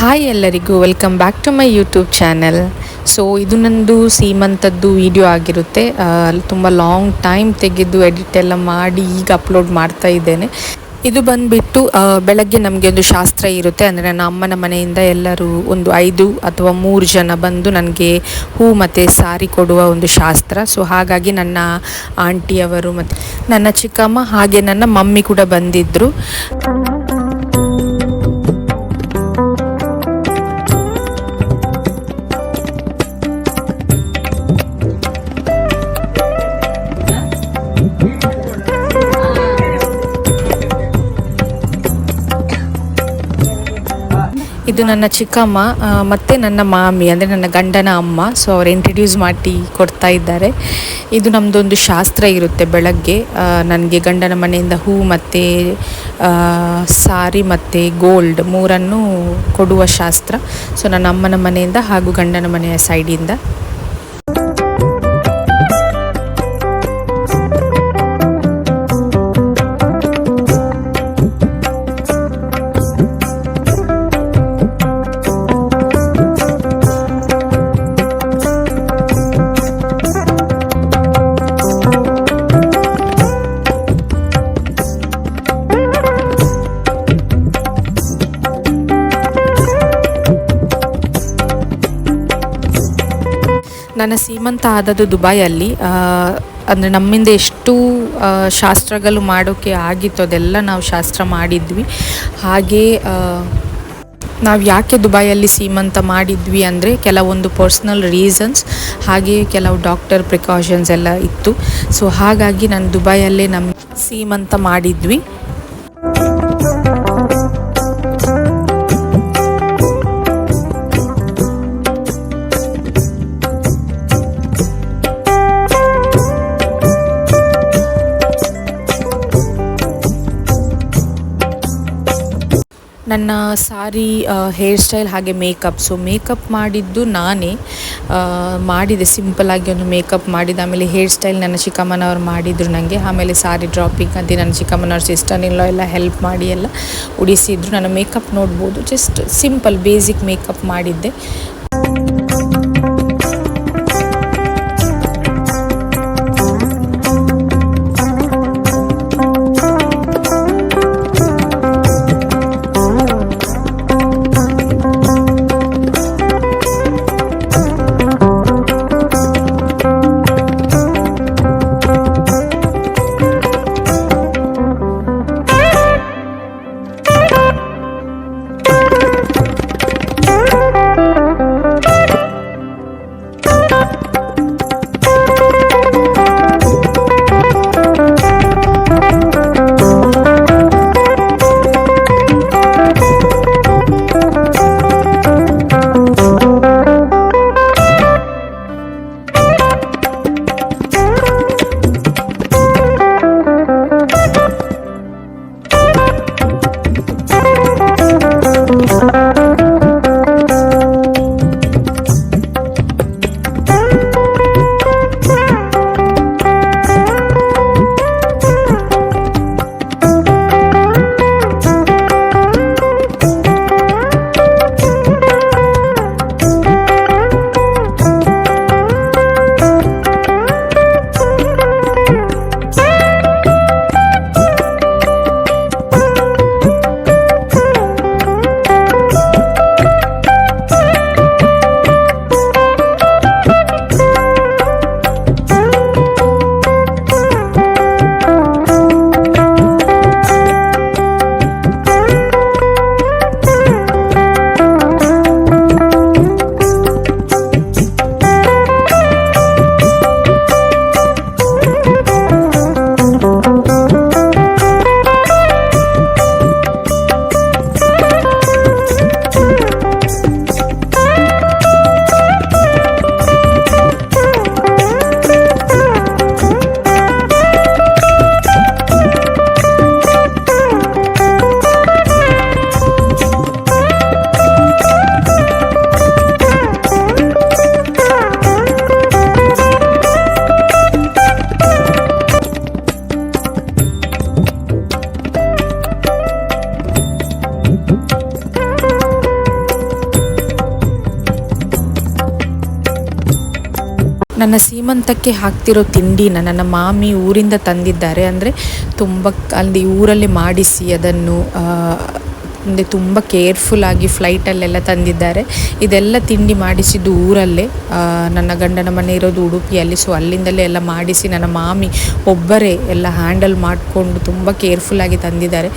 Hi ಎಲ್ಲರಿಗೂ welcome back to my YouTube channel. So ಇದು ನಂದು ಸೀಮಂತದ್ದು ವಿಡಿಯೋ ಆಗಿರುತ್ತೆ. ತುಂಬ ಲಾಂಗ್ ಟೈಮ್ ತೆಗೆದು ಎಡಿಟ್ ಎಲ್ಲ ಮಾಡಿ ಈಗ ಅಪ್ಲೋಡ್ ಮಾಡ್ತಾ ಇದ್ದೇನೆ. ಇದು ಬಂದುಬಿಟ್ಟು ಬೆಳಗ್ಗೆ ನಮಗೆ ಒಂದು ಶಾಸ್ತ್ರ ಇರುತ್ತೆ. ಅಂದರೆ ನನ್ನ ಅಮ್ಮನ ಮನೆಯಿಂದ ಎಲ್ಲರೂ ಒಂದು 5 ಅಥವಾ 3 ಜನ ಬಂದು ನನಗೆ ಹೂ ಮತ್ತು ಸಾರಿ ಕೊಡುವ ಒಂದು ಶಾಸ್ತ್ರ. ಸೊ ಹಾಗಾಗಿ ನನ್ನ ಆಂಟಿಯವರು ಮತ್ತು ನನ್ನ ಚಿಕ್ಕಮ್ಮ ಹಾಗೆ ನನ್ನ ಮಮ್ಮಿ ಕೂಡ ಬಂದಿದ್ದರು. ಇದು ನನ್ನ ಚಿಕ್ಕಮ್ಮ ಮತ್ತು ನನ್ನ ಮಾಮಿ ಅಂದರೆ ನನ್ನ ಗಂಡನ ಅಮ್ಮ. ಸೊ ಅವ್ರು ಇಂಟ್ರಡ್ಯೂಸ್ ಮಾಡಿ ಕೊಡ್ತಾ ಇದ್ದಾರೆ. ಇದು ನಮ್ಮದೊಂದು ಶಾಸ್ತ್ರ ಇರುತ್ತೆ. ಬೆಳಗ್ಗೆ ನನಗೆ ಗಂಡನ ಮನೆಯಿಂದ ಹೂ ಮತ್ತು ಸಾರಿ ಮತ್ತು ಗೋಲ್ಡ್ 3 ಕೊಡುವ ಶಾಸ್ತ್ರ. ಸೊ ನನ್ನ ಅಮ್ಮನ ಮನೆಯಿಂದ ಹಾಗೂ ಗಂಡನ ಮನೆಯ ಸೈಡಿಂದ. ನನ್ನ ಸೀಮಂತ ಆದದ್ದು ದುಬೈಯಲ್ಲಿ. ಅಂದರೆ ನಮ್ಮಿಂದ ಎಷ್ಟು ಶಾಸ್ತ್ರಗಳು ಮಾಡೋಕ್ಕೆ ಆಗಿತ್ತು ಅದೆಲ್ಲ ನಾವು ಶಾಸ್ತ್ರ ಮಾಡಿದ್ವಿ. ಹಾಗೆ ನಾವು ಯಾಕೆ ದುಬೈಯಲ್ಲಿ ಸೀಮಂತ ಮಾಡಿದ್ವಿ ಅಂದರೆ ಕೆಲವೊಂದು ಪರ್ಸ್ನಲ್ ರೀಸನ್ಸ್, ಹಾಗೆ ಕೆಲವು ಡಾಕ್ಟರ್ ಪ್ರಿಕಾಷನ್ಸ್ ಎಲ್ಲ ಇತ್ತು. ಸೊ ಹಾಗಾಗಿ ನಾನು ದುಬೈಯಲ್ಲೇ ನಮ್ಮ ಸೀಮಂತ ಮಾಡಿದ್ವಿ. ನನ್ನ ಸಾರಿ, ಹೇರ್ ಸ್ಟೈಲ್ ಹಾಗೆ ಮೇಕಪ್. ಸೊ ಮೇಕಪ್ ಮಾಡಿದ್ದು ನಾನೇ ಮಾಡಿದೆ. ಸಿಂಪಲ್ಲಾಗಿ ಒಂದು ಮೇಕಪ್ ಮಾಡಿದ್ದು. ಆಮೇಲೆ ಹೇರ್ ಸ್ಟೈಲ್ ನನ್ನ ಚಿಕ್ಕಮ್ಮನವ್ರು ಮಾಡಿದರು ನನಗೆ. ಆಮೇಲೆ ಸಾರಿ ಡ್ರಾಪಿಂಗ್ ಅಂತ ನನ್ನ ಚಿಕ್ಕಮ್ಮನವ್ರ ಸಿಸ್ಟರ್ ಎಲ್ಲ ಹೆಲ್ಪ್ ಮಾಡಿ ಎಲ್ಲ ಉಡಿಸಿದ್ರು. ನನ್ನ ಮೇಕಪ್ ನೋಡ್ಬೋದು, ಜಸ್ಟ್ ಸಿಂಪಲ್ ಬೇಸಿಕ್ ಮೇಕಪ್ ಮಾಡಿದ್ದೆ. ನನ್ನ ಸೀಮಂತಕ್ಕೆ ಹಾಕ್ತಿರೋ ತಿಂಡಿನ ನನ್ನ ಮಾಮಿ ಊರಿಂದ ತಂದಿದ್ದಾರೆ. ಅಂದರೆ ತುಂಬ ಅಲ್ಲಿ ಊರಲ್ಲಿ ಮಾಡಿಸಿ ಅದನ್ನು ಅಂದರೆ ತುಂಬ ಕೇರ್ಫುಲ್ಲಾಗಿ ಫ್ಲೈಟಲ್ಲೆಲ್ಲ ತಂದಿದ್ದಾರೆ. ಇದೆಲ್ಲ ತಿಂಡಿ ಮಾಡಿಸಿದ್ದು ಊರಲ್ಲೇ. ನನ್ನ ಗಂಡನ ಮನೆ ಇರೋದು ಉಡುಪಿಯಲ್ಲಿ, ಸೊ ಅಲ್ಲಿಂದಲೇ ಎಲ್ಲ ಮಾಡಿಸಿ ನನ್ನ ಮಾಮಿ ಒಬ್ಬರೇ ಎಲ್ಲ ಹ್ಯಾಂಡಲ್ ಮಾಡಿಕೊಂಡು ತುಂಬ ಕೇರ್ಫುಲ್ಲಾಗಿ ತಂದಿದ್ದಾರೆ.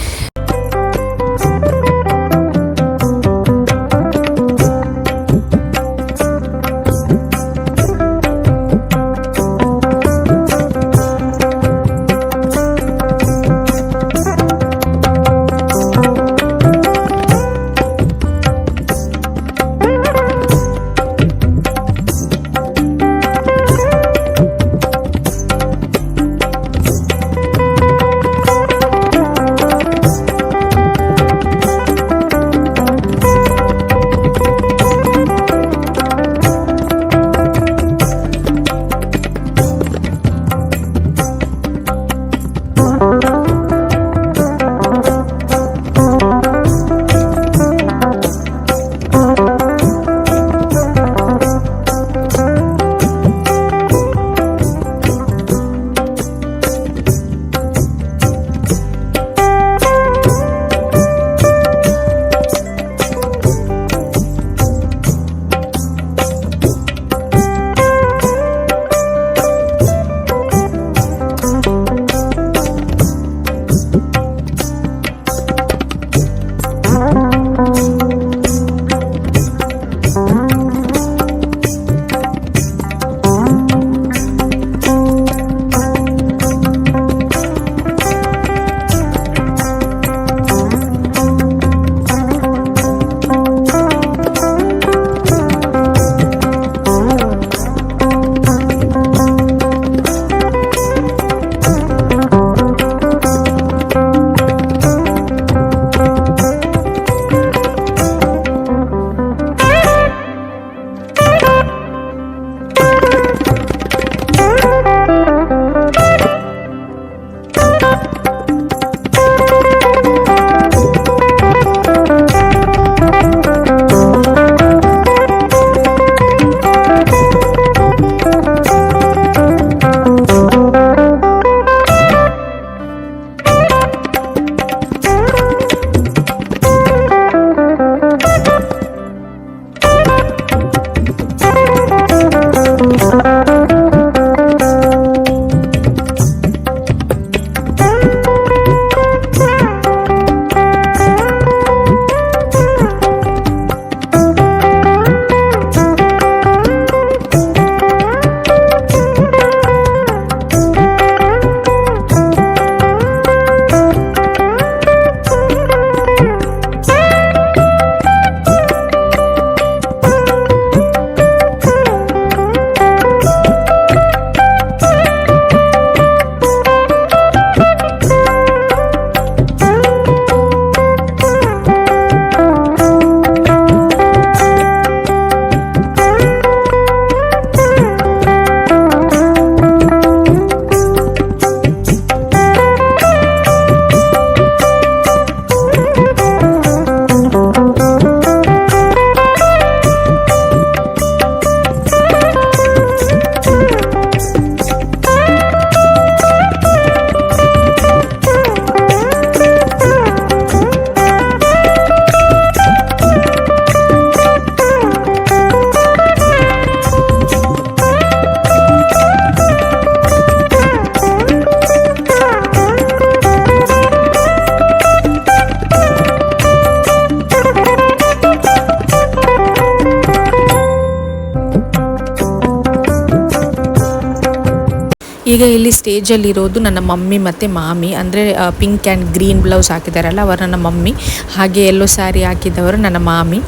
ಈಗ ಇಲ್ಲಿ ಸ್ಟೇಜಲ್ಲಿರೋದು ನನ್ನ ಮಮ್ಮಿ ಮತ್ತು ಮಾಮಿ, ಅಂದರೆ ಪಿಂಕ್ ಆ್ಯಂಡ್ ಗ್ರೀನ್ ಬ್ಲೌಸ್ ಹಾಕಿದಾರಲ್ಲ ಅವರು ನನ್ನ ಮಮ್ಮಿ, ಹಾಗೆ ಯೆಲ್ಲೋ ಸ್ಯಾರಿ ಹಾಕಿದವರು ನನ್ನ ಮಾಮಿ.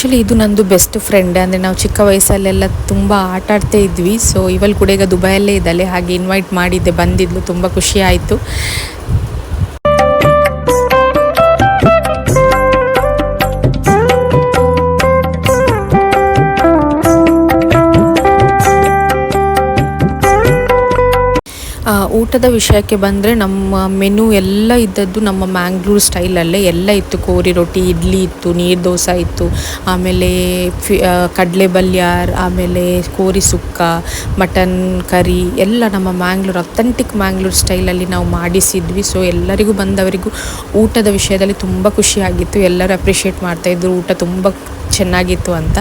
ಆ್ಯಕ್ಚುಲಿ ಇದು ನಂದು ಬೆಸ್ಟ್ ಫ್ರೆಂಡ್. ಅಂದರೆ ನಾವು ಚಿಕ್ಕ ವಯಸ್ಸಲ್ಲೆಲ್ಲ ತುಂಬ ಆಟ ಆಡ್ತಾ ಇದ್ವಿ. ಸೊ ಇವಳು ಕೂಡ ಈಗ ದುಬೈಯಲ್ಲೇ ಇದ್ದಾಳೆ, ಹಾಗೆ ಇನ್ವೈಟ್ ಮಾಡಿದ್ದೆ, ಬಂದಿದ್ಲು, ತುಂಬ ಖುಷಿ ಆಯಿತು. ಊಟದ ವಿಷಯಕ್ಕೆ ಬಂದರೆ ನಮ್ಮ ಮೆನು ಎಲ್ಲ ಇದ್ದದ್ದು ನಮ್ಮ ಮ್ಯಾಂಗ್ಳೂರ್ ಸ್ಟೈಲಲ್ಲೇ ಎಲ್ಲ ಇತ್ತು. ಕೋರಿ ರೊಟ್ಟಿ, ಇಡ್ಲಿ ಇತ್ತು, ನೀರು ದೋಸೆ ಇತ್ತು, ಆಮೇಲೆ ಕಡಲೆ ಬಲ್ಯಾರ್, ಆಮೇಲೆ ಕೋರಿ ಸುಕ್ಕ, ಮಟನ್ ಕರಿ ಎಲ್ಲ ನಮ್ಮ ಮ್ಯಾಂಗ್ಳೂರ್ ಅಥೆಂಟಿಕ್ ಮ್ಯಾಂಗ್ಳೂರ್ ಸ್ಟೈಲಲ್ಲಿ ನಾವು ಮಾಡಿಸಿದ್ವಿ. ಸೊ ಎಲ್ಲರಿಗೂ ಬಂದವರಿಗೂ ಊಟದ ವಿಷಯದಲ್ಲಿ ತುಂಬ ಖುಷಿಯಾಗಿತ್ತು. ಎಲ್ಲರೂ ಅಪ್ರಿಷಿಯೇಟ್ ಮಾಡ್ತಾಯಿದ್ರು ಊಟ ತುಂಬ ಚೆನ್ನಾಗಿತ್ತು ಅಂತ.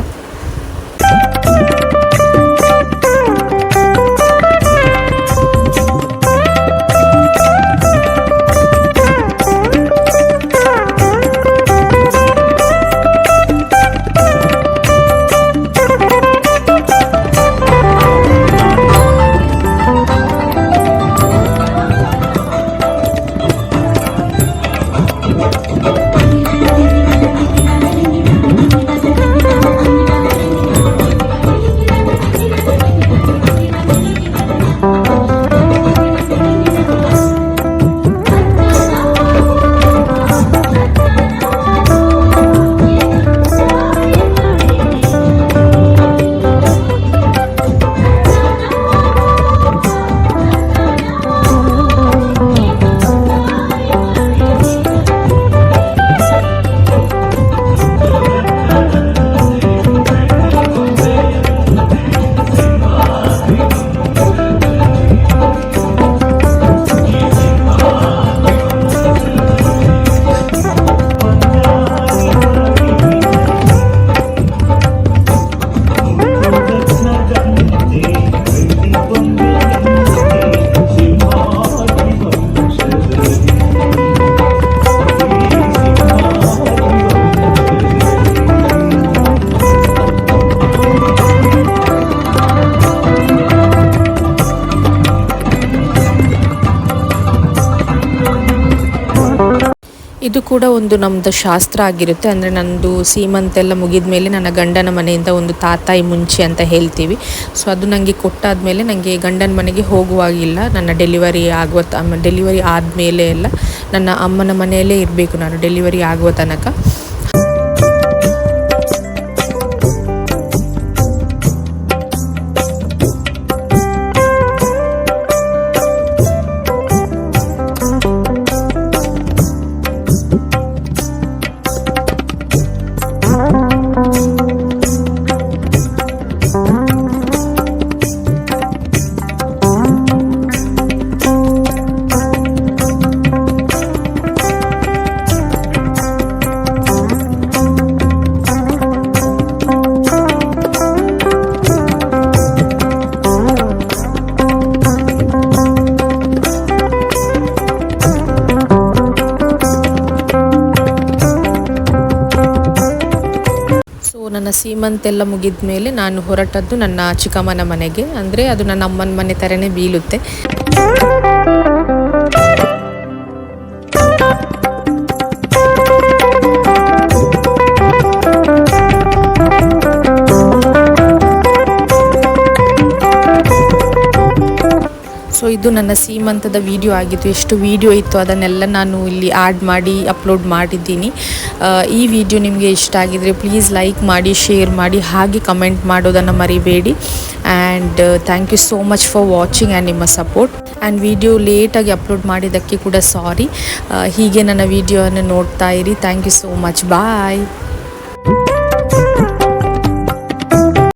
ಇದು ಕೂಡ ಒಂದು ನಮ್ಮದು ಶಾಸ್ತ್ರ ಆಗಿರುತ್ತೆ. ಅಂದರೆ ನನ್ನದು ಸೀಮಂತೆಲ್ಲ ಮುಗಿದ ಮೇಲೆ ನನ್ನ ಗಂಡನ ಮನೆಯಿಂದ ಒಂದು ತಾತಾಯಿ ಮುಂಚೆ ಅಂತ ಹೇಳ್ತೀವಿ. ಸೊ ಅದು ನನಗೆ ಕೊಟ್ಟಾದಮೇಲೆ ನನಗೆ ಗಂಡನ ಮನೆಗೆ ಹೋಗುವಾಗಿಲ್ಲ. ನನ್ನ ಡೆಲಿವರಿ ಆದಮೇಲೆ ಎಲ್ಲ ನನ್ನ ಅಮ್ಮನ ಮನೆಯಲ್ಲೇ ಇರಬೇಕು ನಾನು ಡೆಲಿವರಿ ಆಗುವ ತನಕ. ನನ್ನ ಸೀಮಂತೆಲ್ಲ ಮುಗಿದ ಮೇಲೆ ನಾನು ಹೊರಟದ್ದು ನನ್ನ ಚಿಕ್ಕಮ್ಮನ ಮನೆಗೆ. ಅಂದರೆ ಅದು ನನ್ನ ಅಮ್ಮನ ಮನೆ ಥರನೇ ಬೀಳುತ್ತೆ. ಸೊ ಇದು ನನ್ನ ಸೀಮಂತದ ವಿಡಿಯೋ ಆಗಿತ್ತು. ಎಷ್ಟು ವಿಡಿಯೋ ಇತ್ತು ಅದನ್ನೆಲ್ಲ ನಾನು ಇಲ್ಲಿ ಆ್ಯಡ್ ಮಾಡಿ ಅಪ್ಲೋಡ್ ಮಾಡಿದ್ದೀನಿ. ಈ ವಿಡಿಯೋ ನಿಮಗೆ ಇಷ್ಟ ಆಗಿದರೆ ಪ್ಲೀಸ್ ಲೈಕ್ ಮಾಡಿ, ಶೇರ್ ಮಾಡಿ, ಹಾಗೆ ಕಮೆಂಟ್ ಮಾಡೋದನ್ನು ಮರಿಬೇಡಿ. And thank you so much for watching and ನಿಮ್ಮ ಸಪೋರ್ಟ್. ಆ್ಯಂಡ್ ವಿಡಿಯೋ ಲೇಟಾಗಿ ಅಪ್ಲೋಡ್ ಮಾಡಿದ್ದಕ್ಕೆ ಕೂಡ ಸಾರಿ. ಹೀಗೆ ನನ್ನ ವಿಡಿಯೋವನ್ನು ನೋಡ್ತಾ ಇರಿ. Thank you so much. Bye.